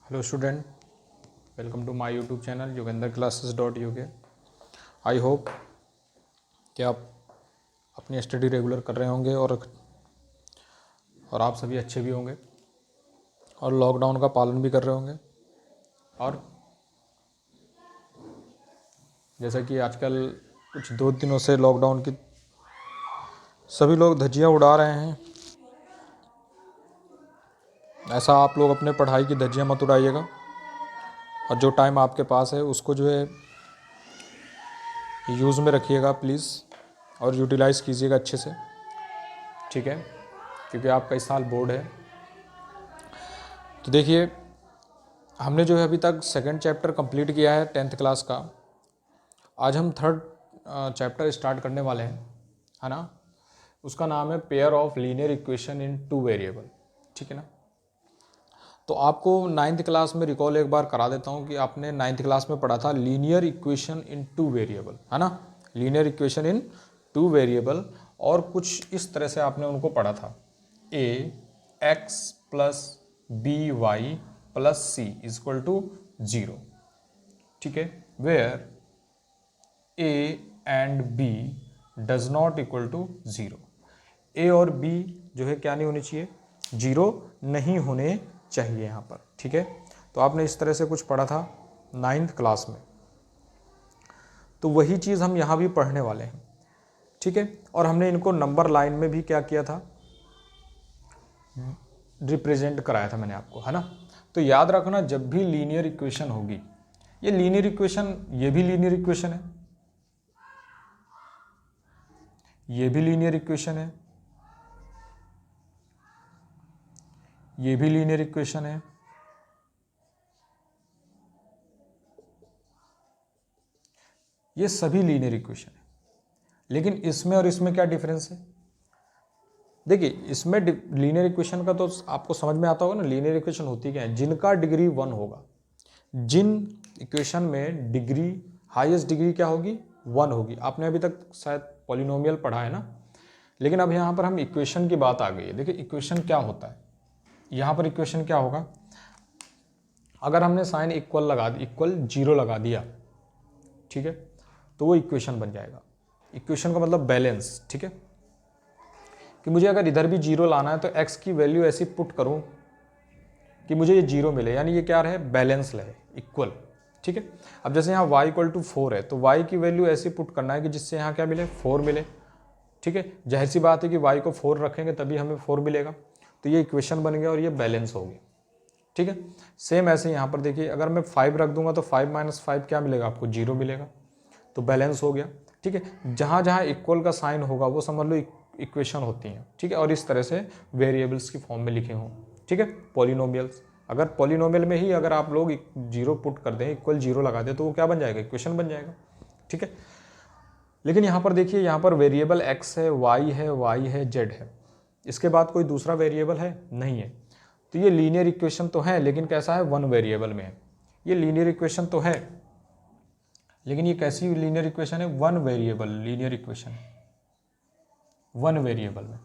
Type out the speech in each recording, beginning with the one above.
Hello student, welcome to my YouTube channel yogendra-classes.uk। I hope कि आप अपनी study regular कर रहे होंगे और आप सभी अच्छे भी होंगे और लॉकडाउन का पालन भी कर रहे होंगे। और जैसा कि आजकल कुछ 2 दिनों से लॉकडाउन की सभी लोग धज्जियां उड़ा रहे हैं, ऐसा आप लोग अपने पढ़ाई की धज्जियां मत उड़ाइएगा और जो टाइम आपके पास है उसको जो है यूज़ में रखिएगा प्लीज़, और यूटिलाइज़ कीजिएगा अच्छे से, ठीक है, क्योंकि आपका इस साल बोर्ड है। तो देखिए, हमने जो है अभी तक सेकंड चैप्टर कंप्लीट किया है 10th क्लास का। आज हम थर्ड चैप्टर स्टार्ट करने वाले हैं, है ना। उसका नाम है pair of linear equation in 2 variable, ठीक है ना। तो आपको 9th क्लास में रिकॉल एक बार करा देता हूँ कि आपने 9th क्लास में पढ़ा था लीनियर इक्वेशन इन 2 वेरिएबल, है ना, लीनियर इक्वेशन इन 2 वेरिएबल। और कुछ इस तरह से आपने उनको पढ़ा था, a x plus b y plus c is equal to 0, ठीक है, where a and b does not equal to 0। a और b जो है क्या नहीं होनी चाहिए, 0 नहीं होने चाहिए यहाँ पर, ठीक है। तो आपने इस तरह से कुछ पढ़ा था 9th क्लास में, तो वही चीज़ हम यहाँ भी पढ़ने वाले हैं, ठीक है। और हमने इनको नंबर लाइन में भी क्या किया था, रिप्रेजेंट कराया था मैंने आपको, है ना। तो याद रखना, जब भी लीनियर इक्वेशन होगी, ये लीनियर इक्वेशन, ये भी लीनियर इक्वेशन है, ये भी लीनियर इक्वेशन है, ये भी लीनियर इक्वेशन है, ये सभी लीनियर इक्वेशन है। लेकिन इसमें और इसमें क्या डिफरेंस है, देखिए, इसमें लीनियर इक्वेशन का तो आपको समझ में आता होगा ना, लीनियर इक्वेशन होती क्या है, जिनका डिग्री 1 होगा, जिन इक्वेशन में डिग्री, हाईएस्ट डिग्री क्या होगी, 1 होगी। आपने अभी तक शायद पॉलिनोमियल पढ़ा है ना, लेकिन अब यहाँ पर हम इक्वेशन की बात आ गई है। देखिए इक्वेशन क्या होता है, यहाँ पर इक्वेशन क्या होगा, अगर हमने साइन इक्वल लगा दी, इक्वल 0 लगा दिया, ठीक है, तो वो इक्वेशन बन जाएगा। इक्वेशन का मतलब बैलेंस, ठीक है, कि मुझे अगर इधर भी 0 लाना है तो x की वैल्यू ऐसी पुट करूं कि मुझे ये 0 मिले, यानी ये क्या रहे, बैलेंस रहे, इक्वल, ठीक है। अब जैसे यहाँ y इक्वल टू 4 है, तो y की वैल्यू ऐसी पुट करना है कि जिससे यहाँ क्या मिले, 4 मिले, ठीक है। जाहिर सी बात है कि y को 4 रखेंगे तभी हमें 4 मिलेगा, तो ये इक्वेशन बन गया और ये बैलेंस हो गया, ठीक है। सेम ऐसे यहाँ पर देखिए, अगर मैं 5 रख दूंगा तो 5 माइनस 5 क्या मिलेगा आपको, 0 मिलेगा, तो बैलेंस हो गया, ठीक है। जहाँ जहाँ इक्वल का साइन होगा वो समझ लो इक्वेशन होती हैं, ठीक है। और इस तरह से वेरिएबल्स की फॉर्म में लिखे हों, ठीक है। पॉलिनोमियल्स, अगर पॉलिनोमियल में ही अगर आप लोग 0 पुट कर दें, इक्वल 0 लगा दें, तो वो क्या बन जाएगा, इक्वेशन बन जाएगा, ठीक है। लेकिन यहाँ पर देखिए, यहाँ पर वेरिएबल x है, y है, y है, z है, इसके बाद कोई दूसरा वेरिएबल है नहीं है। तो ये लीनियर इक्वेशन तो है, लेकिन कैसा है, 1 वेरिएबल में है। ये लीनियर इक्वेशन तो है, लेकिन ये कैसी लीनियर इक्वेशन है, 1 वेरिएबल लीनियर इक्वेशन है, 1 वेरिएबल में,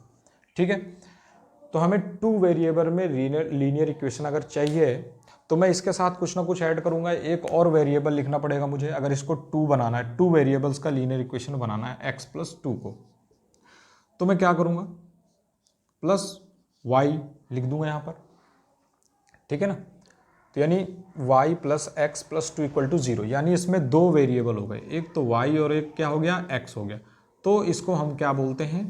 ठीक है। तो हमें 2 वेरिएबल में लीनियर इक्वेशन अगर चाहिए तो मैं इसके साथ कुछ ना कुछ ऐड करूंगा, एक और वेरिएबल लिखना पड़ेगा मुझे, अगर इसको 2 बनाना है, 2 वेरिएबल्स का लीनियर इक्वेशन बनाना है x प्लस 2 को, तो मैं क्या करूंगा, प्लस y लिख दूंगा यहाँ पर, ठीक है ना। तो यानी y plus x plus 2 equal to 0, यानी इसमें 2 वेरिएबल हो गए, एक तो y और एक क्या हो गया, x हो गया। तो इसको हम क्या बोलते हैं,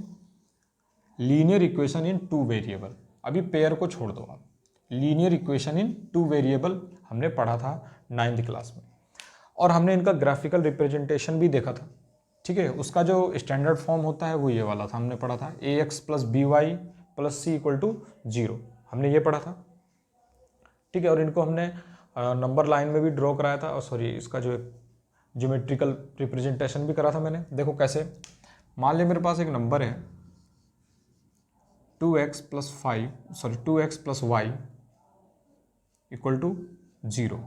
लीनियर इक्वेशन इन 2 वेरिएबल। अभी पेयर को छोड़ दो आप, लीनियर इक्वेशन इन 2 वेरिएबल हमने पढ़ा था 9th क्लास में, और हमने इनका ग्राफिकल रिप्रेजेंटेशन भी देखा था, ठीक है। उसका जो स्टैंडर्ड फॉर्म होता है वो ये वाला था, हमने पढ़ा था ax plus b y plus c equal to 0, हमने ये पढ़ा था, ठीक है। और इनको हमने नंबर लाइन में भी ड्रॉ कराया था, और सॉरी, इसका जो ज्योमेट्रिकल रिप्रेजेंटेशन भी करा था मैंने। देखो कैसे, मान लिया मेरे पास एक नंबर है 2x plus 5, sorry 2x plus y equal to 0,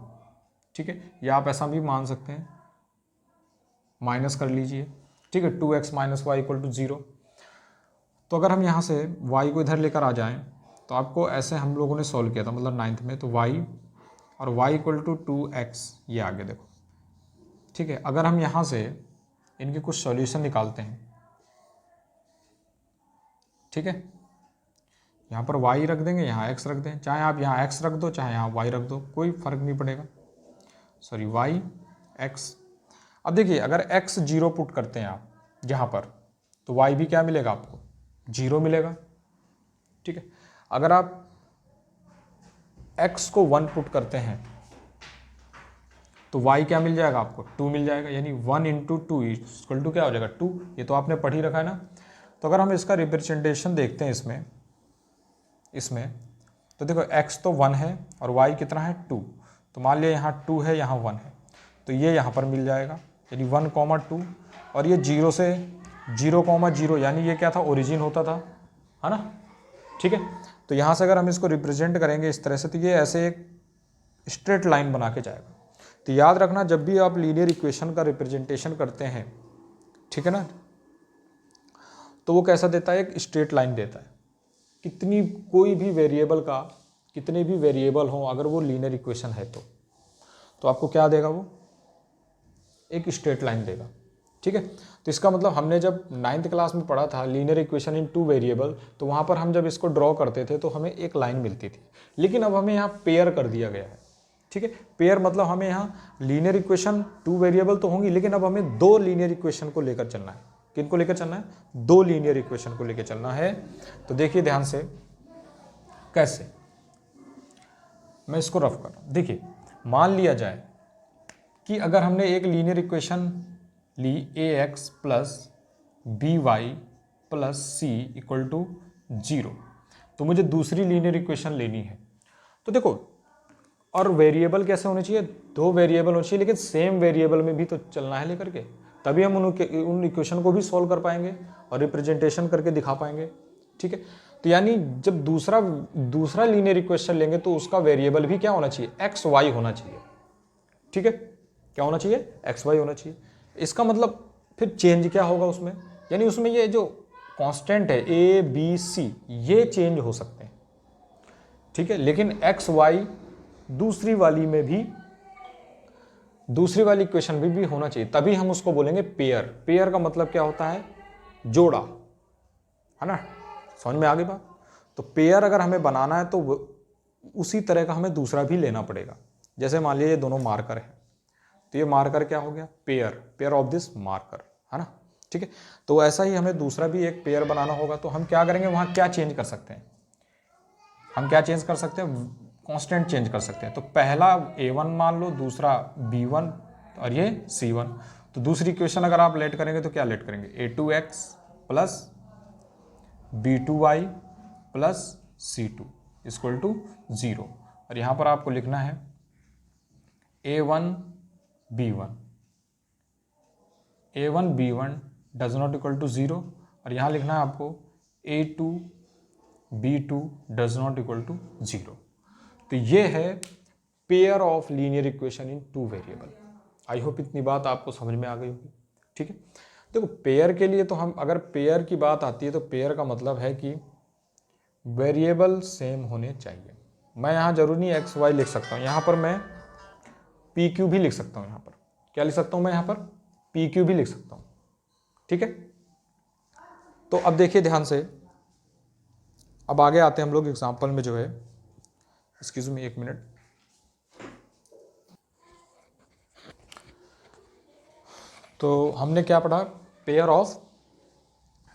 ठीक है। या आप ऐसा भी मान सकते हैं, माइनस कर लीजिए, ठीक है, 2x minus Y equal to 0। तो अगर हम यहाँ से y को इधर लेकर आ जाएं, तो आपको ऐसे हम लोगों ने सॉल्व किया था, मतलब 9th में, तो y और y इक्वल टू 2x, ये आगे देखो, ठीक है। अगर हम यहाँ से इनके कुछ सॉल्यूशन निकालते हैं, ठीक है, यहाँ पर y रख देंगे, यहाँ x रख दें, चाहे आप यहाँ x रख दो चाहे यहाँ y रख दो, कोई फर्क नहीं पड़ेगा, सॉरी y x। अब देखिए अगर x 0 पुट करते हैं आप यहाँ पर, तो y भी क्या मिलेगा आपको, 0 मिलेगा, ठीक है। अगर आप x को 1 पुट करते हैं तो y क्या मिल जाएगा आपको, 2 मिल जाएगा, यानी 1 इंटू 2 इक्वल टू क्या हो जाएगा, 2। ये तो आपने पढ़ ही रखा है ना। तो अगर हम इसका रिप्रेजेंटेशन देखते हैं इसमें तो देखो x तो 1 है और y कितना है 2, तो मान लिया यहाँ 2 है यहाँ 1 है, तो ये यहाँ पर मिल जाएगा, यानी 1, 2, और ये 0 से 0, यानी ये क्या था, ओरिजिन होता था, है ना, ठीक है। तो यहाँ से अगर हम इसको रिप्रेजेंट करेंगे इस तरह से, तो ये ऐसे एक स्ट्रेट लाइन बना के जाएगा। तो याद रखना जब भी आप लीनियर इक्वेशन का रिप्रेजेंटेशन करते हैं, ठीक है ना, तो वो कैसा देता है, एक स्ट्रेट लाइन देता है। कितनी कोई भी वेरिएबल का, कितने भी वेरिएबल हों, अगर वो लीनियर इक्वेशन है तो आपको क्या देगा, वो एक स्ट्रेट लाइन देगा, ठीक है। तो इसका मतलब हमने जब 9th क्लास में पढ़ा था लीनियर इक्वेशन इन 2 वेरिएबल, तो वहाँ पर हम जब इसको ड्रॉ करते थे तो हमें एक लाइन मिलती थी, लेकिन अब हमें यहाँ पेयर कर दिया गया है, ठीक है। पेयर मतलब हमें यहाँ लीनियर इक्वेशन 2 वेरिएबल तो होंगी, लेकिन अब हमें 2 लीनियर इक्वेशन को लेकर चलना है। किन को लेकर चलना है, 2 लीनियर इक्वेशन को लेकर चलना है। तो देखिए ध्यान से कैसे, मैं इसको रफ कर रहा हूँ। देखिए मान लिया जाए कि अगर हमने एक लीनियर इक्वेशन ली ax plus by plus c equal to 0, तो मुझे दूसरी लीनियर इक्वेशन लेनी है। तो देखो, और वेरिएबल कैसे होने चाहिए, 2 वेरिएबल होने चाहिए, लेकिन सेम वेरिएबल में भी तो चलना है लेकर के, तभी हम उन इक्वेशन को भी सॉल्व कर पाएंगे और रिप्रेजेंटेशन करके दिखा पाएंगे, ठीक है। तो यानी जब दूसरा लीनियर इक्वेशन लेंगे तो उसका वेरिएबल भी क्या होना चाहिए, एक्स वाई होना चाहिए, ठीक है। क्या होना चाहिए, एक्स वाई होना चाहिए। इसका मतलब फिर चेंज क्या होगा उसमें, यानी उसमें ये जो कांस्टेंट है ए बी सी, ये चेंज हो सकते हैं, ठीक है, लेकिन एक्स वाई दूसरी वाली इक्वेशन में भी होना चाहिए, तभी हम उसको बोलेंगे पेयर। पेयर का मतलब क्या होता है, जोड़ा, है ना, समझ में आ गई बात। तो पेयर अगर हमें बनाना है तो उसी तरह का हमें दूसरा भी लेना पड़ेगा। जैसे मान लीजिए ये दोनों मार्कर हैं, तो ये मार्कर क्या हो गया, पेयर ऑफ दिस मार्कर, है ना, ठीक है। तो ऐसा ही हमें दूसरा भी एक पेयर बनाना होगा। तो हम क्या करेंगे, वहाँ क्या चेंज कर सकते हैं, हम क्या चेंज कर सकते हैं, कांस्टेंट चेंज कर सकते हैं। तो पहला a1 मान लो, दूसरा b1 और ये c1। तो दूसरी इक्वेशन अगर आप लेट करेंगे तो क्या लेट करेंगे, a2x plus b2y plus c2 equal to 0। और यहाँ पर आपको लिखना है a1 b1 does not equal to 0, और यहाँ लिखना है आपको a2 b2 does not equal to 0। तो ये है pair of linear equation in 2 variable. I hope इतनी बात आपको समझ में आ गई होगी, ठीक है। देखो पेयर के लिए तो हम, अगर पेयर की बात आती है तो पेयर का मतलब है कि वेरिएबल सेम होने चाहिए। मैं यहाँ जरूरी नहीं एक्स वाई लिख सकता हूँ, यहाँ पर मैं पी क्यू भी लिख सकता हूँ। यहाँ पर क्या लिख सकता हूँ मैं, यहाँ पर पी क्यू भी लिख सकता हूँ, ठीक है। तो अब देखिए ध्यान से, अब आगे आते हैं हम लोग एग्जाम्पल में जो है, एक्सक्यूज मी एक मिनट। तो हमने क्या पढ़ा, pair of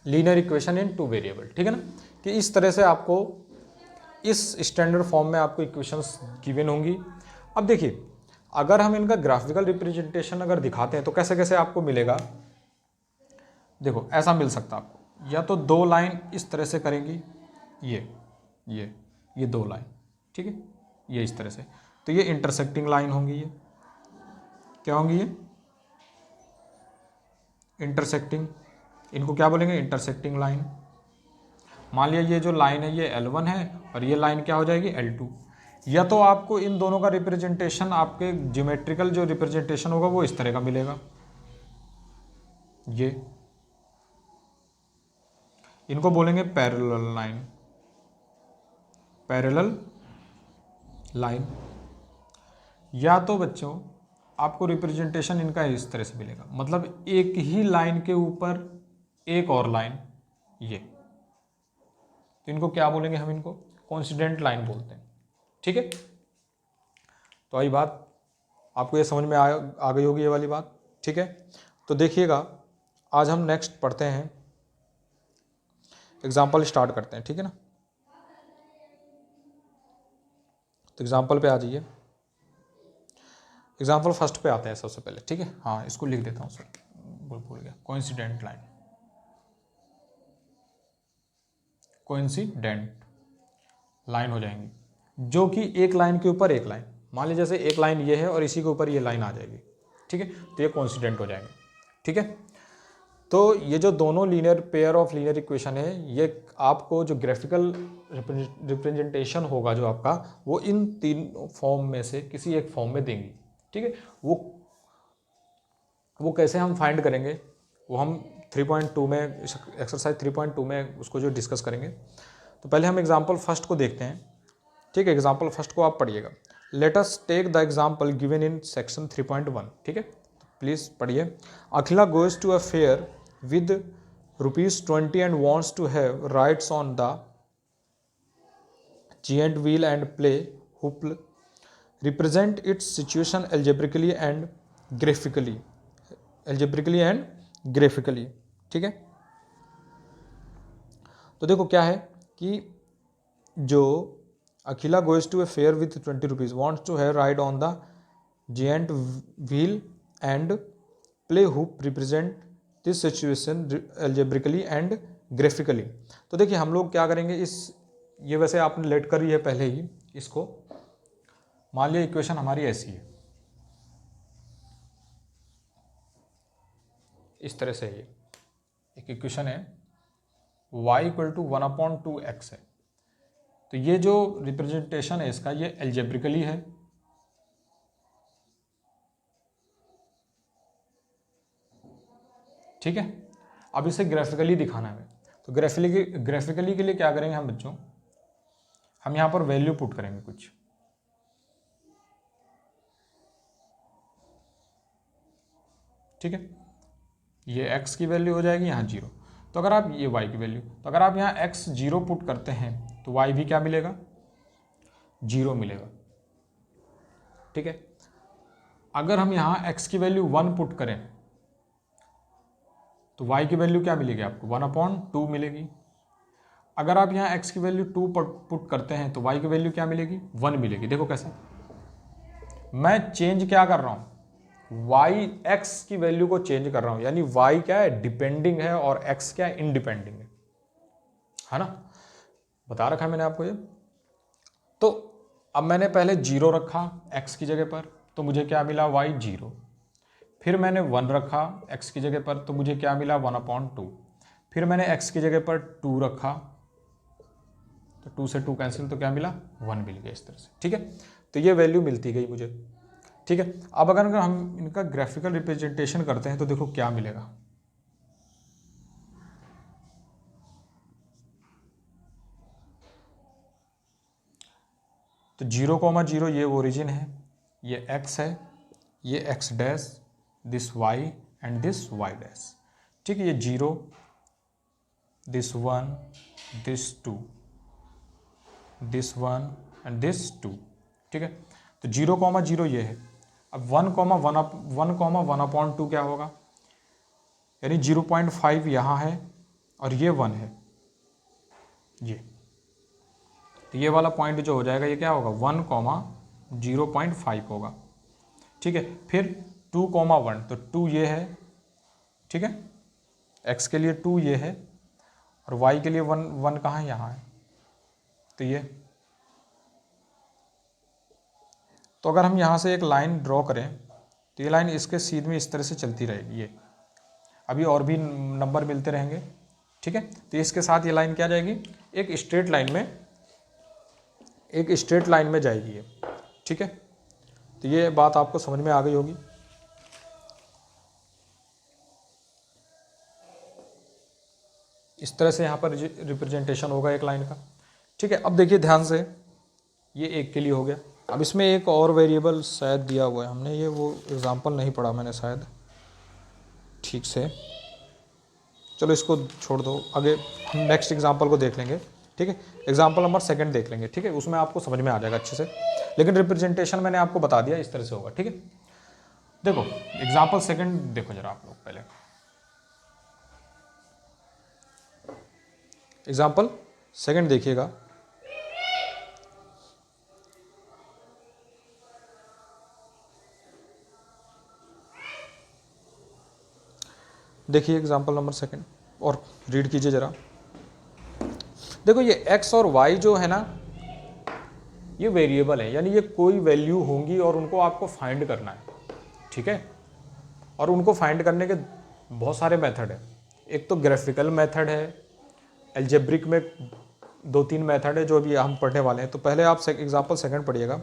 linear equation in 2 variable, ठीक है ना, कि इस तरह से आपको इस स्टैंडर्ड फॉर्म में आपको इक्वेशंस गिवन होंगी। अब देखिए अगर हम इनका ग्राफिकल रिप्रेजेंटेशन अगर दिखाते हैं तो कैसे कैसे आपको मिलेगा, देखो ऐसा मिल सकता है आपको, या तो 2 लाइन इस तरह से करेंगी, ये 2 लाइन, ठीक है, ये इस तरह से, तो ये इंटरसेक्टिंग लाइन होंगी। ये क्या होंगी, ये इंटरसेक्टिंग, इनको क्या बोलेंगे, इंटरसेक्टिंग लाइन। मान लिया ये जो लाइन है ये L1 है और ये लाइन क्या हो जाएगी L2। या तो आपको इन दोनों का रिप्रेजेंटेशन, आपके ज्योमेट्रिकल जो रिप्रेजेंटेशन होगा वो इस तरह का मिलेगा, ये इनको बोलेंगे पैरेलल लाइन। या तो बच्चों आपको रिप्रेजेंटेशन इनका इस तरह से मिलेगा, मतलब एक ही लाइन के ऊपर एक और लाइन, ये, तो इनको क्या बोलेंगे हम, इनको कोइंसिडेंट लाइन बोलते हैं। ठीक है, तो आई बात, आपको ये समझ में आ गई होगी ये वाली बात। ठीक है, तो देखिएगा आज हम नेक्स्ट पढ़ते हैं, एग्जाम्पल स्टार्ट करते हैं। ठीक है ना, तो एग्जाम्पल पे आ जाइए, एग्जाम्पल फर्स्ट पे आते हैं सबसे पहले। ठीक है, हाँ इसको लिख देता हूँ सर, भूल गया, कोइंसिडेंट लाइन, कोइंसिडेंट लाइन हो जाएंगी जो कि एक लाइन के ऊपर एक लाइन, मान लीजिए जैसे एक लाइन ये है और इसी के ऊपर ये लाइन आ जाएगी। ठीक है, तो ये कोइंसिडेंट हो जाएंगे। ठीक है, तो ये जो दोनों linear pair of linear equation है, ये आपको जो ग्राफिकल रिप्रेजेंटेशन होगा जो आपका, वो इन तीन फॉर्म में से किसी एक फॉर्म में देंगी। ठीक है, वो कैसे हम फाइंड करेंगे, वो हम 3.2 में, एक्सरसाइज 3.2 में उसको जो डिस्कस करेंगे। तो पहले हम एग्जाम्पल फर्स्ट को देखते हैं। ठीक है, एग्जाम्पल फर्स्ट को आप पढ़िएगा। Let us take the example given in section 3.1। ठीक है, प्लीज पढ़िए। Akhila goes to a fair with ₹20 and wants to have rides on the giant wheel and play hoop. Represent its situation algebraically and graphically. ठीक है, तो देखो क्या है कि जो Akhila goes to a fair with ₹20 wants to have ride on the giant wheel and play hoop represent this situation algebraically and graphically। तो देखिए हम लोग क्या करेंगे, ये वैसे आपने लेट करी है पहले ही इसको, मान लिया इक्वेशन हमारी ऐसी है, इस तरह से ये एक इक्वेशन है, y = 1/2x है। तो ये जो रिप्रेजेंटेशन है इसका, ये एल्जेब्रिकली है, ठीक है। अब इसे ग्राफिकली दिखाना है, तो ग्राफिकली के लिए क्या करेंगे हम बच्चों, हम यहां पर वैल्यू पुट करेंगे कुछ। ठीक है, ये x की वैल्यू हो जाएगी यहाँ 0, तो अगर आप ये y की वैल्यू, तो अगर आप यहाँ x 0 पुट करते हैं तो y भी क्या मिलेगा, 0 मिलेगा। ठीक है, अगर हम यहाँ x की वैल्यू 1 पुट करें तो y की वैल्यू क्या मिलेगी आपको, 1/2 मिलेगी। अगर आप यहाँ x की वैल्यू 2 पुट करते हैं तो y की वैल्यू क्या मिलेगी, 1 मिलेगी। देखो कैसे मैं चेंज क्या कर रहा हूँ, y x की वैल्यू को चेंज कर रहा हूँ, यानी y क्या है, डिपेंडिंग है और x क्या है, इंडिपेंडिंग है ना, बता रखा है मैंने आपको ये। तो अब मैंने पहले 0 रखा x की जगह पर, तो मुझे क्या मिला, y 0। फिर मैंने 1 रखा x की जगह पर, तो मुझे क्या मिला, 1/2। फिर मैंने x की जगह पर 2 रखा, तो 2 से 2 कैंसिल, तो क्या मिला, 1 मिल गया इस तरह से। ठीक है, तो ये वैल्यू मिलती गई मुझे। ठीक है, अब अगर हम इनका ग्राफिकल रिप्रेजेंटेशन करते हैं तो देखो क्या मिलेगा, तो 0,0 ये ओरिजिन है, ये x है, ये x dash, this y and this y dash. ठीक है, ये 0, this 1, this 2, this 1 and this 2। ठीक है, तो 0,0 ये है। अब 1,1/2 क्या होगा, यानी 0.5 यहाँ है और ये 1 है, ये, तो ये वाला पॉइंट जो हो जाएगा ये क्या होगा, 1,0.5 होगा। ठीक है, फिर 2,1, तो 2 ये है, ठीक है, x के लिए 2 ये है और y के लिए 1 कहाँ है, यहाँ है, तो ये। तो अगर हम यहाँ से एक लाइन ड्रॉ करें तो ये लाइन इसके सीध में इस तरह से चलती रहेगी, ये अभी और भी नंबर मिलते रहेंगे। ठीक है, तो इसके साथ ये लाइन क्या जाएगी, एक स्ट्रेट लाइन में जाएगी ये। ठीक है, तो ये बात आपको समझ में आ गई होगी। इस तरह से यहाँ पर रिप्रेजेंटेशन होगा एक लाइन का। ठीक है, अब देखिए ध्यान से, ये एक के लिए हो गया, अब इसमें एक और वेरिएबल शायद दिया हुआ है हमने, ये वो एग्जांपल नहीं पढ़ा मैंने शायद ठीक से, चलो इसको छोड़ दो, आगे हम नेक्स्ट एग्जांपल को देख लेंगे। ठीक है, एग्जांपल नंबर 2 देख लेंगे। ठीक है, उसमें आपको समझ में आ जाएगा अच्छे से, लेकिन रिप्रेजेंटेशन मैंने आपको बता दिया इस तरह से होगा। ठीक है, देखो एग्जांपल 2 देखो जरा आप लोग पहले। एग्जांपल 2 देखिएगा। देखिए एग्जांपल नंबर 2 और रीड कीजिए जरा। देखो ये x और y जो है ना, ये वेरिएबल है, यानी ये कोई वैल्यू होंगी और उनको आपको फाइंड करना है। ठीक है, और उनको फाइंड करने के बहुत सारे मेथड है। एक तो ग्राफिकल मेथड है, एल्जेब्रिक में 2-3 मेथड है जो अभी हम पढ़ने वाले हैं। तो पहले आप एग्जांपल 2 पढ़िएगा।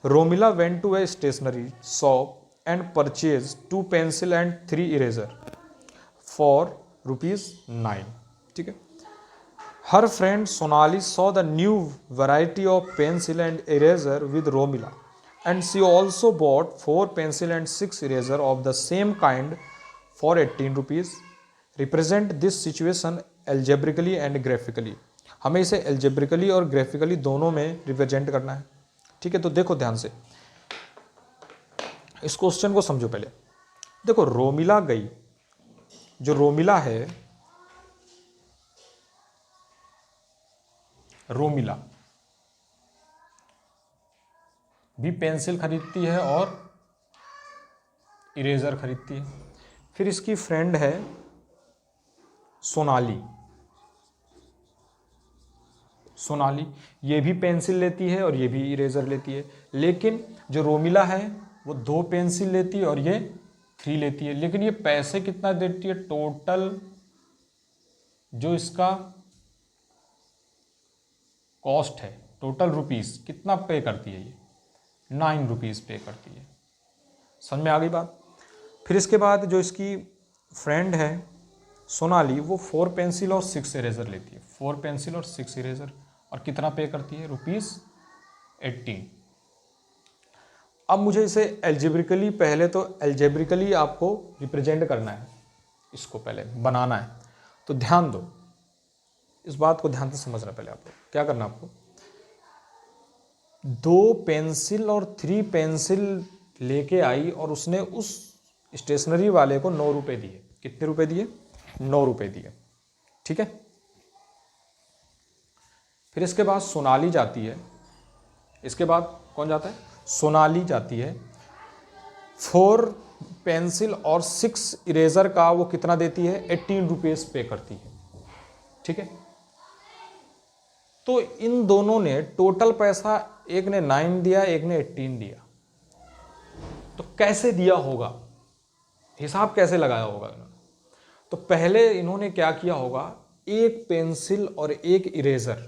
Romila went to a stationery shop and purchase 2 pencil and 3 eraser for ₹9। ठीक है, her friend Sonali saw the new variety of pencil and eraser with Romila and she also bought 4 pencil and 6 eraser of the same kind for 18 rupees. Represent this situation algebraically and graphically. हमें इसे algebraically और graphically दोनों में represent करना है। ठीक है, तो देखो ध्यान से इस क्वेश्चन को समझो पहले। देखो रोमिला गई, जो रोमिला है, रोमिला भी पेंसिल खरीदती है और इरेजर खरीदती है। फिर इसकी फ्रेंड है सोनाली, सोनाली ये भी पेंसिल लेती है और ये भी इरेजर लेती है, लेकिन जो रोमिला है वो 2 पेंसिल लेती है और ये 3 लेती है। लेकिन ये पैसे कितना देती है, टोटल जो इसका कॉस्ट है, टोटल रुपीस कितना पे करती है, ये 9 रुपीज़ पे करती है। समझ में आ गई बात। फिर इसके बाद जो इसकी फ्रेंड है सोनाली, वो 4 पेंसिल और 6 इरेजर लेती है, 4 पेंसिल और 6 इरेजर, और कितना पे करती है, ₹18। अब मुझे इसे एल्जेब्रिकली, पहले तो एल्जेब्रिकली आपको रिप्रेजेंट करना है, इसको पहले बनाना है। तो ध्यान दो, इस बात को ध्यान से समझना। पहले आपको क्या करना, आपको 2 पेंसिल और 3 पेंसिल लेके आई और उसने उस स्टेशनरी वाले को 9 रुपए दिए। कितने रुपए दिए, 9 रुपए दिए। ठीक है, फिर इसके बाद सोनाली जाती है, इसके बाद कौन जाता है, सोनाली जाती है। 4 पेंसिल और 6 इरेजर का वो कितना देती है, 18 रुपीज़ पे करती है। ठीक है, तो इन दोनों ने टोटल पैसा, एक ने 9 दिया, एक ने 18 दिया। तो कैसे दिया होगा, हिसाब कैसे लगाया होगा इन्होंने? तो पहले इन्होंने क्या किया होगा, एक पेंसिल और एक इरेजर,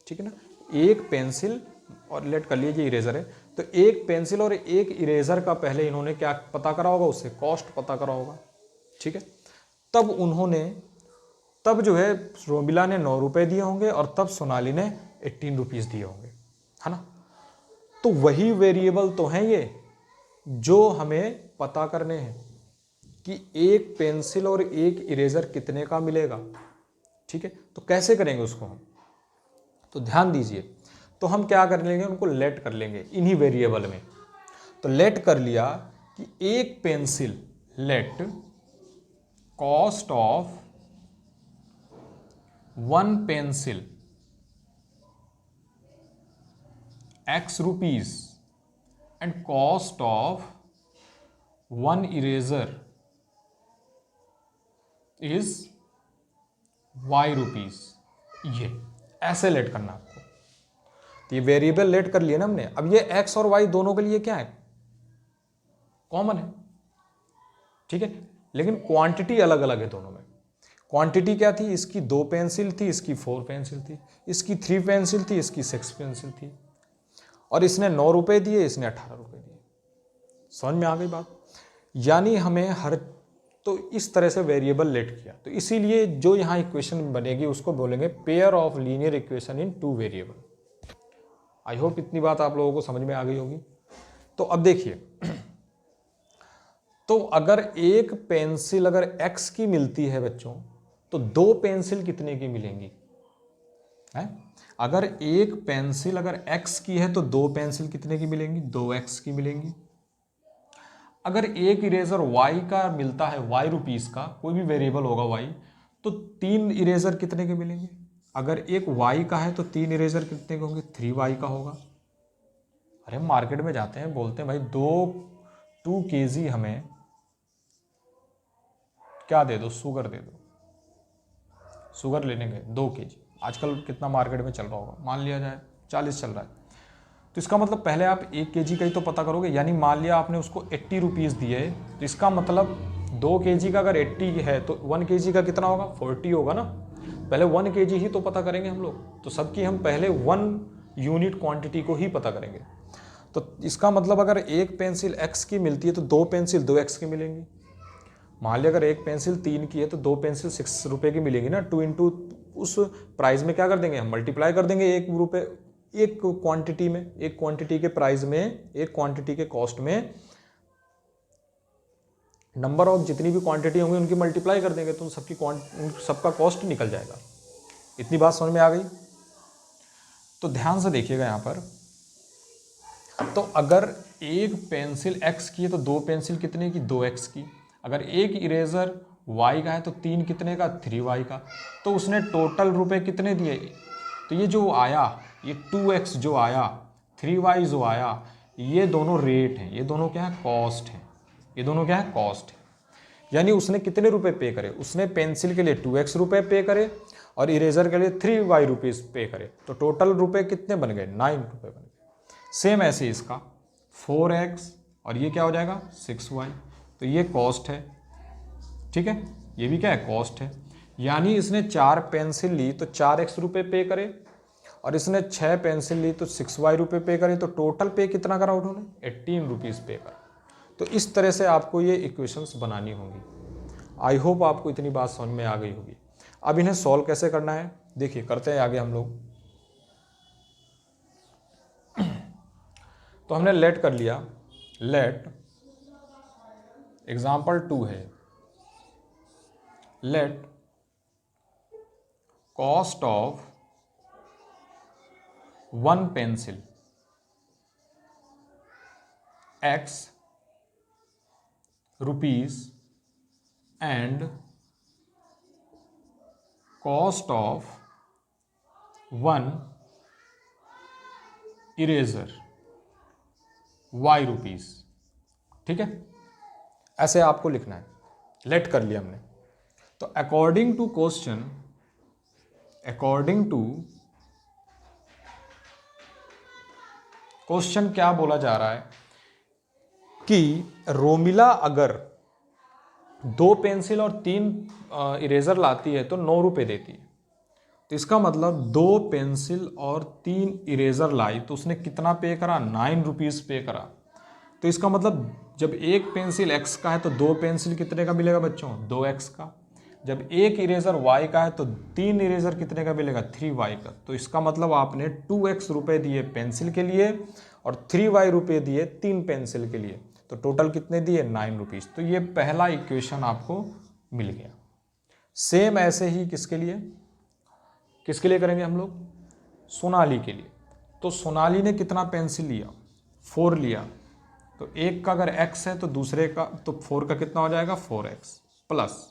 ठीक है ना, एक पेंसिल और लेट कर लीजिए इरेजर है, तो एक पेंसिल और एक इरेजर का पहले इन्होंने क्या पता करा होगा, उससे कॉस्ट पता करा होगा। ठीक है, तब उन्होंने, तब जो है रोमिला ने 9 रुपए दिए होंगे और तब सोनाली ने 18 रुपीज़ दिए होंगे, है ना। तो वही वेरिएबल तो हैं ये जो हमें पता करने हैं कि एक पेंसिल और एक इरेजर कितने का मिलेगा। ठीक है, तो कैसे करेंगे उसको हम, तो ध्यान दीजिए। तो हम क्या कर लेंगे, उनको लेट कर लेंगे इन्हीं वेरिएबल में। तो लेट कर लिया कि एक pencil, let cost of 1 pencil X rupees and cost of 1 eraser is Y rupees। ये ऐसे लेट करना आपको। तो ये वेरिएबल लेट कर लिए ना हमने। अब ये X और Y दोनों के लिए क्या है, कॉमन है। ठीक है, लेकिन क्वांटिटी अलग अलग है दोनों में। क्वांटिटी क्या थी, इसकी 2 पेंसिल थी, इसकी 4 पेंसिल थी, इसकी 3 पेंसिल थी, इसकी 6 पेंसिल थी, और इसने 9 रुपए दिए, इसने 18 रुपए दिए। समझ में आ गई बात। यानी हमें हर, तो इस तरह से वेरिएबल लेट किया। तो इसीलिए जो यहाँ इक्वेशन बनेगी उसको बोलेंगे pair of linear equation in 2 variable. I hope इतनी बात आप लोगों को समझ में आ गई होगी। तो अब देखिए, तो अगर एक पेंसिल अगर x की मिलती है बच्चों, तो 2 पेंसिल कितने की मिलेंगी है? अगर एक पेंसिल अगर x की है तो 2 पेंसिल कितने की मिलेंगी? 2x की मिलेंगी। अगर एक इरेजर y का मिलता है, y रुपीस का, कोई भी वेरिएबल होगा y, तो 3 इरेजर कितने के मिलेंगे? अगर एक y का है तो 3 इरेजर कितने के होंगे? 3y का होगा। अरे मार्केट में जाते हैं, बोलते हैं भाई 2 kg हमें क्या दे दो, शुगर दे दो। शुगर लेने गए 2 kg, आजकल कितना मार्केट में चल रहा होगा, मान लिया जाए 40 चल रहा है। तो इसका मतलब पहले आप 1 kg का ही तो पता करोगे, यानी मान लिया आपने उसको 80 रुपीज़ दिए, तो इसका मतलब 2 kg का अगर 80 है तो 1 kg का कितना होगा? 40 होगा ना। पहले 1 kg ही तो पता करेंगे हम लोग, तो सबकी हम पहले 1 यूनिट क्वांटिटी को ही पता करेंगे। तो इसका मतलब अगर एक पेंसिल x की मिलती है तो 2 पेंसिल 2x की मिलेंगी। मान लिया अगर एक पेंसिल 3 की है तो 2 पेंसिल 6 रुपए की मिलेगी ना। 2 इंटू उस प्राइस में क्या कर देंगे हम? मल्टीप्लाई कर देंगे 1 रुपए, एक क्वांटिटी में, एक क्वांटिटी के प्राइस में, एक क्वांटिटी के कॉस्ट में नंबर ऑफ जितनी भी क्वांटिटी होंगी उनकी मल्टीप्लाई कर देंगे, तो सबका कॉस्ट निकल जाएगा। इतनी बात समझ में आ गई? तो ध्यान से देखिएगा यहाँ पर, तो अगर एक पेंसिल x की है तो 2 पेंसिल कितने की? 2x की। अगर एक इरेजर y का है तो 3 कितने का? 3y का। तो उसने टोटल रुपए कितने दिए? तो ये जो आया, ये 2x जो आया, 3y जो आया, ये दोनों रेट हैं, ये दोनों क्या है? कॉस्ट है। ये दोनों क्या है? कॉस्ट है। यानी उसने कितने रुपए पे करे? उसने पेंसिल के लिए 2x रुपए पे करे और इरेजर के लिए 3y रुपीज़ पे करे, तो टोटल रुपए कितने बन गए? 9 रुपए बन गए। सेम ऐसे इसका 4x और ये क्या हो जाएगा? 6y। तो ये कॉस्ट है, ठीक है, ये भी क्या है? कॉस्ट है। यानी इसने 4 पेंसिल ली तो 4x रुपए पे करे, और इसने 6 पेंसिल ली तो 6y रुपए पे करे, तो टोटल पे कितना करा उन्होंने? 18 रुपीज़ पे करा। तो इस तरह से आपको ये इक्वेशंस बनानी होंगी। आई होप आपको इतनी बात समझ में आ गई होगी। अब इन्हें सॉल्व कैसे करना है देखिए, करते हैं आगे हम लोग। तो हमने लेट कर लिया, लेट एग्जाम्पल 2 है, let cost of 1 pencil x rupees and cost of 1 eraser y rupees. ठीक है, ऐसे आपको लिखना है। लेट कर लिया हमने, तो according to question, according to question क्या बोला जा रहा है कि रोमिला अगर 2 पेंसिल और 3 इरेजर लाती है तो 9 रुपए देती है। तो इसका मतलब 2 पेंसिल और 3 इरेजर लाई तो उसने कितना पे करा? 9 रुपीज़ पे करा। तो इसका मतलब जब एक पेंसिल x का है तो 2 पेंसिल कितने का मिलेगा बच्चों? 2x का। जब एक इरेजर y का है तो 3 इरेजर कितने का मिलेगा? 3y का। तो इसका मतलब आपने 2x रुपए दिए पेंसिल के लिए और 3y रुपए दिए 3 पेंसिल के लिए, तो टोटल कितने दिए? 9 रुपीज़। तो ये पहला इक्वेशन आपको मिल गया। सेम ऐसे ही किसके लिए, किसके लिए करेंगे हम लोग? सोनाली के लिए। तो सोनाली ने कितना पेंसिल लिया? 4 लिया। तो एक का अगर x है तो दूसरे का, तो 4 का कितना हो जाएगा? 4x plus.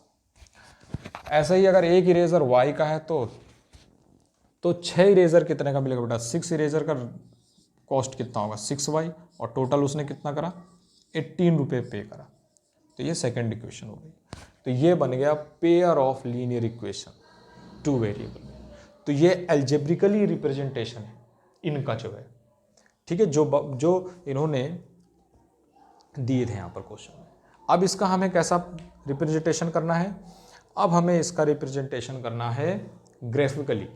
ऐसे ही अगर एक इरेजर y का है तो 6 इरेजर कितने का मिलेगा बेटा? 6 इरेजर का कॉस्ट कितना होगा? 6y, और टोटल उसने कितना करा? 18 रुपये पे करा। तो ये सेकंड इक्वेशन हो गई। तो ये बन गया pair of linear equation 2 variable में। तो ये एल्जेब्रिकली रिप्रेजेंटेशन है इनका जो है, ठीक है, जो इन्होंने दिए थे यहाँ पर क्वेश्चन में। अब इसका हमें कैसा रिप्रेजेंटेशन करना है? अब हमें इसका रिप्रेजेंटेशन करना है ग्राफिकली।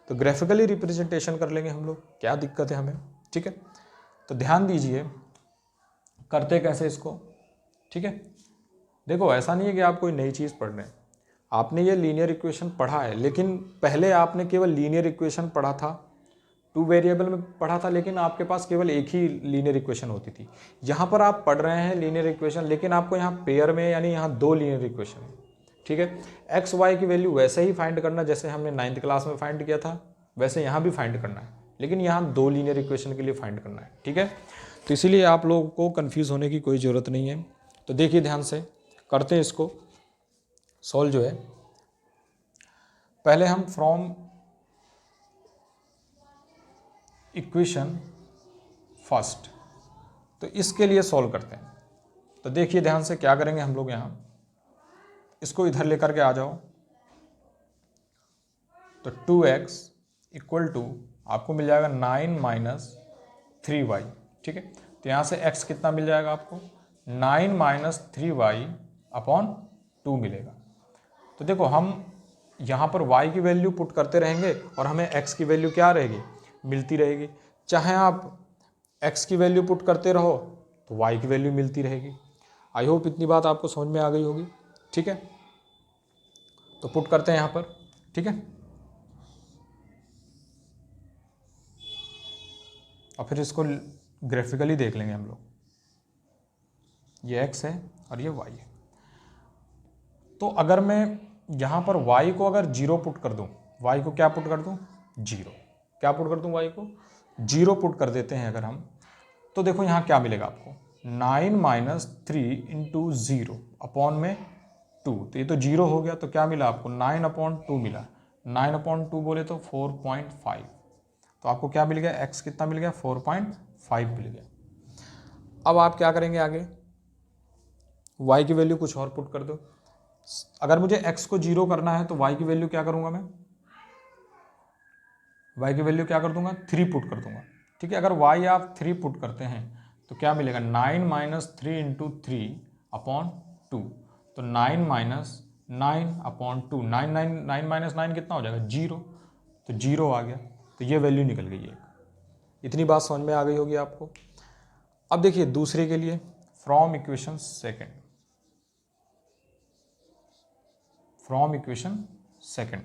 तो ग्राफिकली रिप्रेजेंटेशन कर लेंगे हम लोग, क्या दिक्कत है हमें? ठीक है, तो ध्यान दीजिए करते कैसे इसको। ठीक है, देखो ऐसा नहीं है कि आप कोई नई चीज़ पढ़ रहे हैं, आपने ये लीनियर इक्वेशन पढ़ा है, लेकिन पहले आपने केवल लीनियर इक्वेशन पढ़ा था, 2 वेरिएबल में पढ़ा था, लेकिन आपके पास केवल एक ही लीनियर इक्वेशन होती थी। यहाँ पर आप पढ़ रहे हैं लीनियर इक्वेशन, लेकिन आपको यहाँ पेयर में यानी यहाँ 2 लीनियर इक्वेशन है। ठीक है, एक्स वाई की वैल्यू वैसे ही फाइंड करना जैसे हमने 9th क्लास में फाइंड किया था, वैसे यहाँ भी फाइंड करना है, लेकिन यहाँ 2 लीनियर इक्वेशन के लिए फाइंड करना है। ठीक है, तो इसीलिए आप लोगों को कन्फ्यूज़ होने की कोई ज़रूरत नहीं है। तो देखिए ध्यान से करते हैं इसको सॉल्व। जो है पहले हम फ्रॉम इक्वेशन फर्स्ट, तो इसके लिए सॉल्व करते हैं। तो देखिए ध्यान से क्या करेंगे हम लोग, यहाँ इसको इधर लेकर के आ जाओ। तो 2x इक्वल टू आपको मिल जाएगा 9 - 3y। ठीक है, तो यहाँ से x कितना मिल जाएगा आपको, 9 - 3y अपॉन 2 मिलेगा। तो देखो हम यहाँ पर y की वैल्यू पुट करते रहेंगे और हमें x की वैल्यू क्या रहेगी, मिलती रहेगी। चाहे आप x की वैल्यू पुट करते रहो तो y की वैल्यू मिलती रहेगी। आई होप इतनी बात आपको समझ में आ गई होगी। ठीक है, तो पुट करते हैं यहाँ पर। ठीक है, और फिर इसको ग्राफिकली देख लेंगे हम लोग। ये x है और ये y है। तो अगर मैं यहाँ पर y को अगर 0 पुट कर दूँ, y को क्या पुट कर दूँ, 0। क्या पुट कर दूँ, y को 0 पुट कर देते हैं अगर हम, तो देखो यहाँ क्या मिलेगा आपको, 9 - 3 × 0 अपॉन में 2। तो ये तो 0 हो गया, तो क्या मिला आपको, 9/2 मिला। 9/2 बोले तो 4.5। तो आपको क्या मिल गया, x कितना मिल गया, 4.5 मिल गया। अब आप क्या करेंगे आगे, y की वैल्यू कुछ और पुट कर दो। अगर मुझे x को 0 करना है तो y की वैल्यू क्या करूंगा मैं, y की वैल्यू क्या कर दूंगा, 3 पुट कर दूंगा। ठीक है, अगर y आप 3 पुट करते हैं तो क्या मिलेगा, 9 - 3 × 3 अपॉन 2। तो 9 - 9/2, 9 - 9 कितना हो जाएगा, 0। तो 0 आ गया, तो ये वैल्यू निकल गई है। इतनी बात समझ में आ गई होगी आपको। अब देखिए दूसरे के लिए, from equation second, from equation second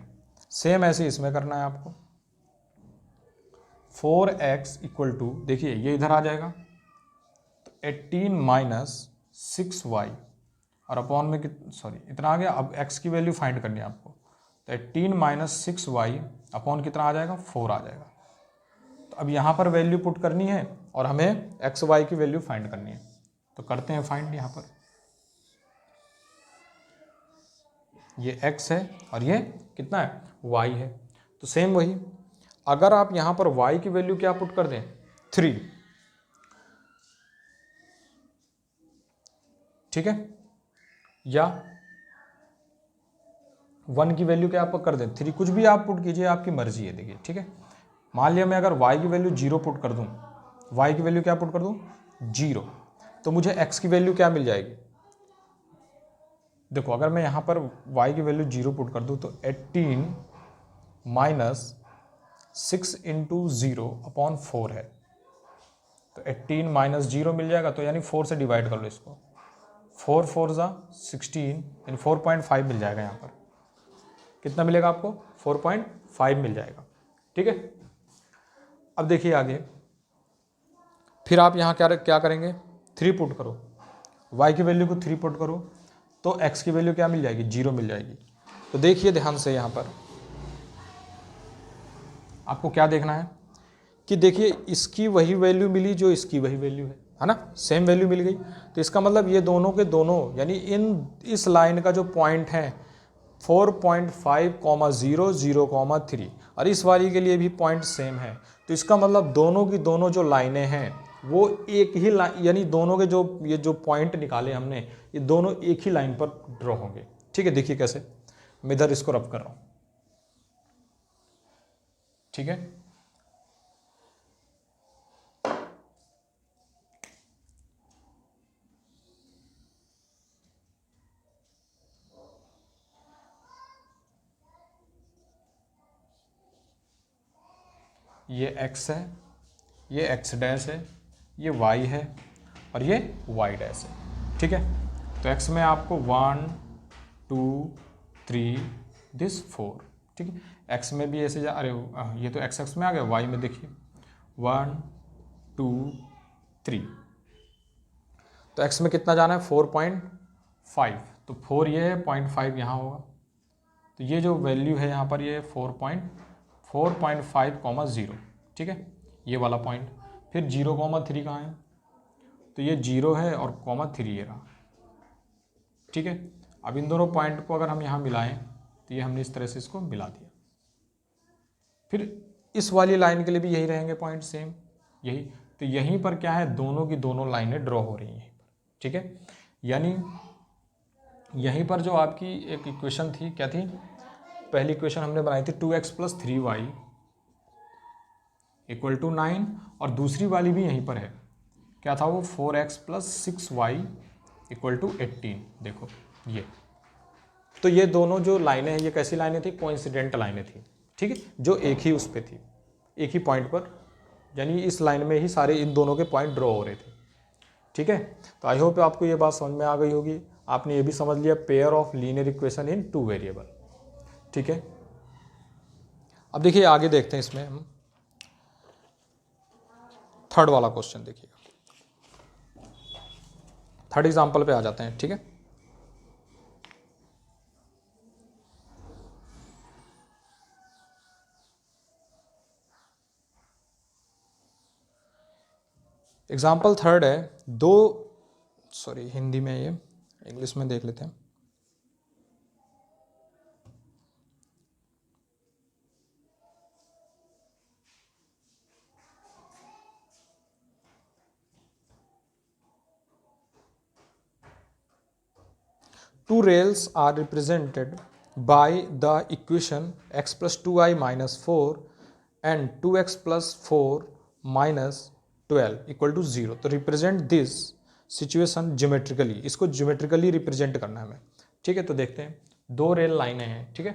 same ऐसे इसमें करना है आपको। 4x इक्वल टू, देखिए ये इधर आ जाएगा, तो 18 - 6y और अपॉन में सॉरी इतना आ गया। अब x की वैल्यू फाइंड करनी है आपको, तो 18 - 6y अपॉन कितना आ जाएगा, 4 आ जाएगा। तो अब यहाँ पर वैल्यू पुट करनी है और हमें x y की वैल्यू फाइंड करनी है। तो करते हैं फाइंड। यहाँ पर ये x है और ये कितना है, y है। तो सेम वही, अगर आप यहाँ पर y की वैल्यू क्या पुट कर दें, 3। ठीक है, या 1 की वैल्यू क्या आप कर दें, 3, कुछ भी आप पुट कीजिए, आपकी मर्जी है। देखिए ठीक है, मान लिया मैं अगर y की वैल्यू 0 पुट कर दूं, y की वैल्यू क्या पुट कर दूं, 0, तो मुझे x की वैल्यू क्या मिल जाएगी। देखो अगर मैं यहाँ पर y की वैल्यू 0 पुट कर दूं तो 18 - 6 × 0 अपॉन 4 है। तो 18 - 0 मिल जाएगा, तो यानी 4 से डिवाइड कर लो इसको, 4 4 ज़ा 16, यानी 4.5 मिल जाएगा। यहाँ पर कितना मिलेगा आपको, 4.5 मिल जाएगा। ठीक है, अब देखिए आगे, फिर आप यहाँ क्या करेंगे, 3 पुट करो, y की वैल्यू को 3 पुट करो, तो x की वैल्यू क्या मिल जाएगी, 0 मिल जाएगी। तो देखिए ध्यान से यहाँ पर आपको क्या देखना है कि देखिए इसकी वही वैल्यू मिली जो इसकी वही वैल्यू है ना, सेम वैल्यू मिल गई। तो इसका मतलब ये दोनों के दोनों, यानी इस लाइन का जो पॉइंट है 4.5, 0, 0, 3, और इस वाली के लिए भी पॉइंट सेम है। तो इसका मतलब दोनों की दोनों जो लाइनें हैं वो एक ही लाइन, यानी दोनों के ये जो पॉइंट निकाले हमने, ये दोनों एक ही लाइन पर ड्रॉ होंगे। ठीक है, देखिए कैसे, मैं इधर इसको रब कर रहा हूँ। ठीक है, ये x है, ये x डैश है, ये y है और ये y डैश है। ठीक है, तो x में आपको 1 2 3 दिस 4, ठीक है। एक्स में भी ऐसे अरे ये तो एक्स एक्स में आ गया, वाई में देखिए 1 2 3, तो एक्स में कितना जाना है 4.5, तो 4 ये है, 0.5 यहाँ होगा, तो ये जो वैल्यू है यहाँ पर ये 4.5, ठीक है, ये वाला पॉइंट। फिर 0,3 कहाँ है, तो ये 0 है और 3 ये रहा, ठीक है। अब इन दोनों पॉइंट को अगर हम यहाँ मिलाएं तो ये हमने इस तरह से इसको मिला दिया। फिर इस वाली लाइन के लिए भी यही रहेंगे पॉइंट सेम यही, तो यहीं पर क्या है, दोनों की दोनों लाइनें ड्रॉ हो रही हैं, ठीक है। यानी यहीं पर जो आपकी एक इक्वेशन थी, क्या थी, पहली इक्वेशन हमने बनाई थी 2x + 3y = 9, और दूसरी वाली भी यहीं पर है, क्या था वो 4x + 6y = 18। देखो ये, तो ये दोनों जो लाइनें हैं ये कैसी लाइनें थी, कोइंसिडेंट लाइनें थी, ठीक है, जो एक ही उस पर थी, एक ही पॉइंट पर, यानी इस लाइन में ही सारे इन दोनों के पॉइंट ड्रॉ हो रहे थे, ठीक है। तो आई होप आपको ये बात समझ में आ गई होगी। आपने ये भी समझ लिया pair of linear equation in 2 variable, ठीक है। अब देखिए आगे देखते हैं, इसमें हम थर्ड वाला क्वेश्चन देखिएगा, थर्ड एग्जांपल पे आ जाते हैं, ठीक है। एग्जाम्पल थर्ड है, हिंदी में, ये इंग्लिश में देख लेते हैं। Two rails are represented by the equation x + 2i - 4 and 2x + 4 - 12 = 0। तो रिप्रेजेंट दिस सिचुएशन ज्योमेट्रिकली, इसको ज्योमेट्रिकली रिप्रेजेंट करना है हमें, ठीक है। तो देखते हैं, दो रेल लाइनें हैं, ठीक है,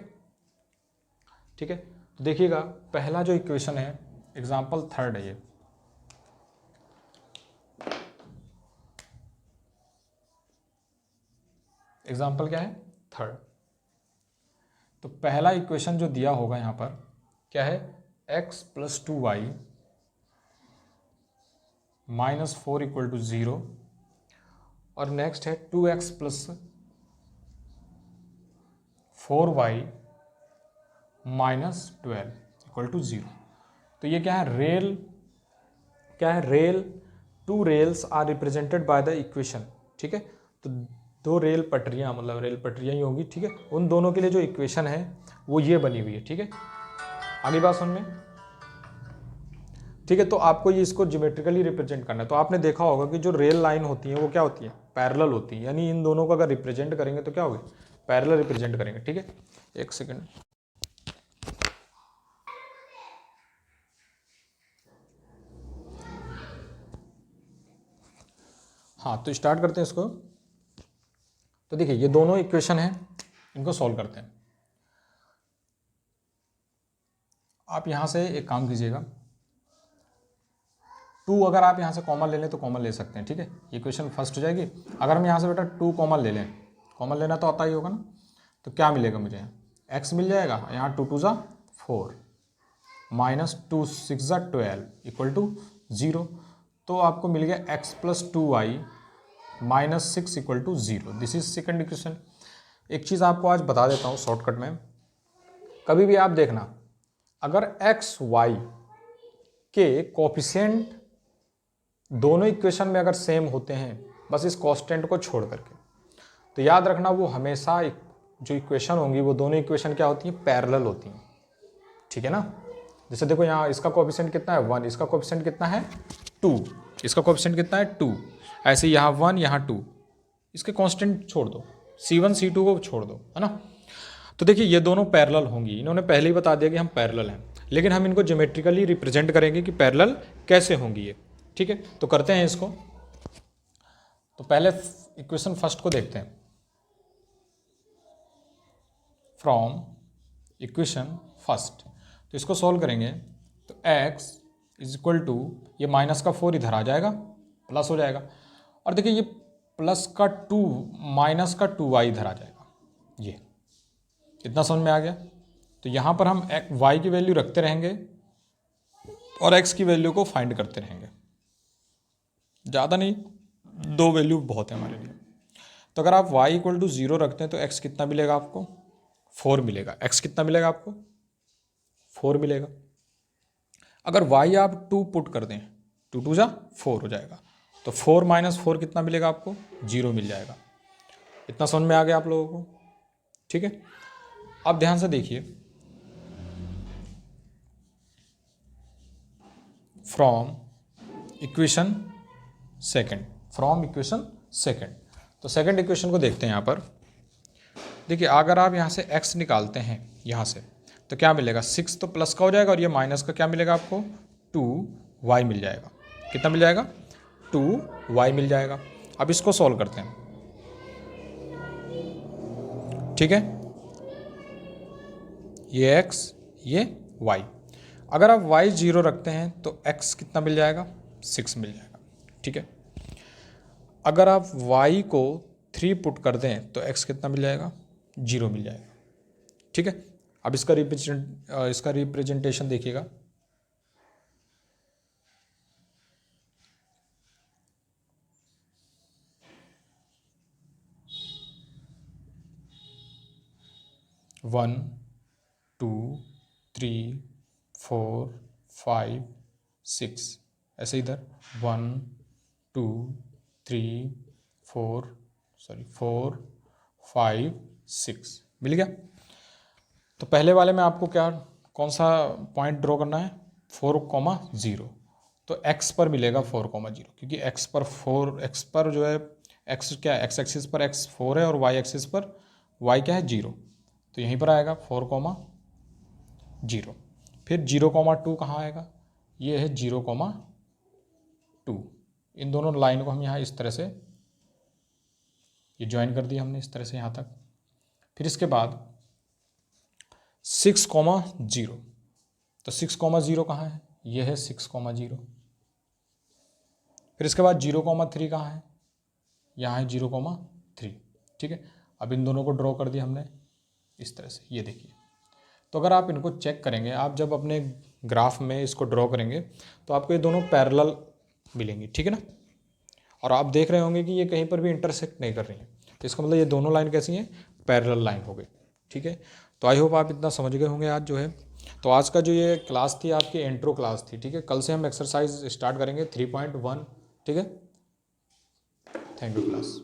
ठीक है। तो देखिएगा पहला जो इक्वेशन है, एग्जाम्पल थर्ड है ये, एग्जाम्पल क्या है, थर्ड। तो पहला इक्वेशन जो दिया होगा यहाँ पर क्या है, x + 2y - 4 = 0, और नेक्स्ट है 2x + 4y - 12 = 0। तो ये क्या है, रेल, क्या है, rail, two rails are represented by the equation, ठीक है। तो दो रेल पटरियाँ, मतलब रेल पटरियाँ ही होंगी, ठीक है। उन दोनों के लिए जो इक्वेशन है वो ये बनी हुई है, ठीक है। आगे बात सुन में, ठीक है। तो आपको ये इसको ज्योमेट्रिकली रिप्रेजेंट करना है। तो आपने देखा होगा कि जो रेल लाइन होती है वो क्या होती है, पैरेलल होती है, यानी इन दोनों को अगर रिप्रेजेंट करेंगे तो क्या होगी, पैरेलल रिप्रेजेंट करेंगे, ठीक है। एक सेकेंड, हाँ, तो स्टार्ट करते हैं इसको। तो देखिए ये दोनों इक्वेशन हैं, इनको सॉल्व करते हैं। आप यहाँ से एक काम कीजिएगा, 2 अगर आप यहाँ से कॉमन ले लें तो कॉमन ले सकते हैं, ठीक है, ये क्वेश्चन फर्स्ट हो जाएगी। अगर हम यहाँ से बेटा 2 कॉमन ले लें, कॉमन लेना तो आता ही होगा ना, तो क्या मिलेगा मुझे, x मिल जाएगा, यहाँ 2 2 4 -2 6 12 = 0। तो आपको मिल गया x + 2y - 6 = 0। This is second equation. एक चीज़ आपको आज बता देता हूँ शॉर्टकट में, कभी भी आप देखना, अगर x y के कोफिशिएंट दोनों इक्वेशन में अगर सेम होते हैं, बस इस कांस्टेंट को छोड़ करके, तो याद रखना वो हमेशा जो इक्वेशन होंगी वो दोनों इक्वेशन क्या होती हैं, पैरेलल होती हैं, ठीक है ना। जैसे देखो यहाँ इसका कोफिशिएंट कितना है 1, इसका कोफिशिएंट कितना है 2, इसका कोफिशिएंट कितना है 2, ऐसे यहाँ 1 यहाँ 2, इसके कांस्टेंट छोड़ दो, C1 C2 को छोड़ दो, है ना। तो देखिए ये दोनों पैरेलल होंगी, इन्होंने पहले ही बता दिया कि हम पैरेलल हैं, लेकिन हम इनको ज्योमेट्रिकली रिप्रेजेंट करेंगे कि पैरेलल कैसे होंगी ये, ठीक है। तो करते हैं इसको। तो पहले इक्वेशन फर्स्ट को देखते हैं, फ्रॉम इक्वेशन फर्स्ट, तो इसको सॉल्व करेंगे तो x = ये -4 इधर आ जाएगा, प्लस हो जाएगा, और देखिए ये +2 - 2y इधर आ जाएगा, ये इतना समझ में आ गया। तो यहाँ पर हम y की वैल्यू रखते रहेंगे और x की वैल्यू को फाइंड करते रहेंगे, ज़्यादा नहीं, 2 वैल्यू बहुत है हमारे लिए। तो अगर आप y इक्वल टू 0 रखते हैं तो x कितना मिलेगा आपको, 4 मिलेगा। x कितना मिलेगा आपको, 4 मिलेगा। अगर y आप 2 पुट कर दें, 2 2 जा 4 हो जाएगा, तो 4 - 4 कितना मिलेगा आपको, 0 मिल जाएगा। इतना समझ में आ गया आप लोगों को, ठीक है। अब ध्यान से देखिए, फ्रॉम इक्वेशन सेकंड, तो सेकंड इक्वेशन को देखते हैं यहाँ पर। देखिए अगर आप यहाँ से x निकालते हैं यहाँ से, तो क्या मिलेगा, 6 तो प्लस का हो जाएगा और ये माइनस का क्या मिलेगा आपको, 2y मिल जाएगा। कितना मिल जाएगा, 2y मिल जाएगा। अब इसको सॉल्व करते हैं, ठीक है, ये x ये y। अगर आप y 0 रखते हैं तो x कितना मिल जाएगा, 6 मिल जाएगा, ठीक है। अगर आप y को 3 पुट कर दें तो x कितना मिल जाएगा, 0 मिल जाएगा, ठीक है। अब इसका रिप्रेजेंटेशन देखिएगा, वन 2 3 4 5 6, ऐसे इधर 1 2 3 4 5 6 मिल गया। तो पहले वाले में आपको क्या, कौन सा पॉइंट ड्रॉ करना है, 4,0। तो x पर मिलेगा 4,0, क्योंकि x पर जो है x क्या है, x एक्सिस पर x 4 है और y एक्सिस पर y क्या है, 0। तो यहीं पर आएगा 4,0। फिर 0,2 कहाँ आएगा, ये है 0,2। इन दोनों लाइन को हम यहाँ इस तरह से ये ज्वाइन कर दिया हमने, इस तरह से यहाँ तक। फिर इसके बाद 6,0, तो 6,0 कहाँ है, ये है 6,0। फिर इसके बाद 0,3 कहाँ है, यहाँ है 0,3, ठीक है। अब इन दोनों को ड्रॉ कर दिया हमने इस तरह से, ये देखिए। तो अगर आप इनको चेक करेंगे, आप जब अपने ग्राफ में इसको ड्रॉ करेंगे तो आपको ये दोनों पैरेलल मिलेंगी, ठीक है ना। और आप देख रहे होंगे कि ये कहीं पर भी इंटरसेक्ट नहीं कर रही हैं, तो इसका मतलब ये दोनों लाइन कैसी हैं, पैरेलल लाइन हो गई, ठीक है। तो आई होप आप इतना समझ गए होंगे आज जो है। तो आज का जो ये क्लास थी आपकी इंट्रो क्लास थी, ठीक है। कल से हम एक्सरसाइज स्टार्ट करेंगे 3.1, ठीक है। Thank you class.